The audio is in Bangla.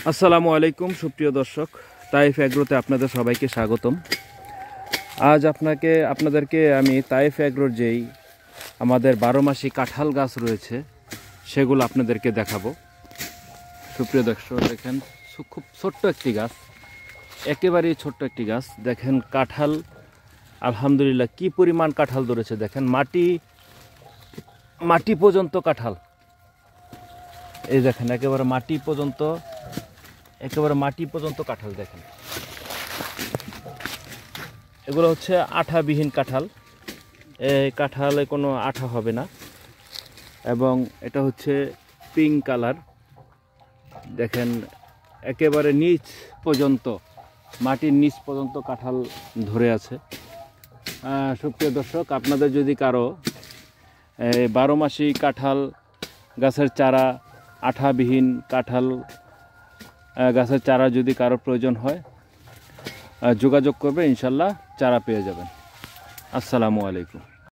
আসসালামু আলাইকুম সুপ্রিয় দর্শক, তাইফ এগ্রোতে আপনাদের সবাইকে স্বাগতম। আজ আপনাদেরকে আমি তাইফ এগ্রোর যেই আমাদের 12 মাসি কাঁঠাল গাছ রয়েছে সেগুলো আপনাদেরকে দেখাবো। সুপ্রিয় দর্শক, দেখেন খুব ছোট্ট একটি গাছ, একেবারেই ছোট্ট একটি গাছ। দেখেন কাঁঠাল, আলহামদুলিল্লাহ কি পরিমাণ কাঁঠাল ধরেছে। দেখেন মাটি পর্যন্ত কাঁঠাল, এই দেখেন একেবারে মাটি পর্যন্ত কাঁঠাল। দেখেন এগুলো হচ্ছে আঠাবিহীন কাঁঠাল, এই কাঁঠালে কোনো আঠা হবে না। এবং এটা হচ্ছে পিঙ্ক কালার। দেখেন একেবারে নিচ পর্যন্ত, মাটির নিচ পর্যন্ত কাঁঠাল ধরে আছে। সুপ্রিয় দর্শক, আপনাদের যদি কারো 12 মাসি কাঁঠাল গাছের চারা, আঠাবিহীন কাঁঠাল গাছের চারা যদি কারো প্রয়োজন হয় যোগাযোগ করবে, ইনশাল্লাহ চারা পেয়ে যাবেন। আসসালামু আলাইকুম।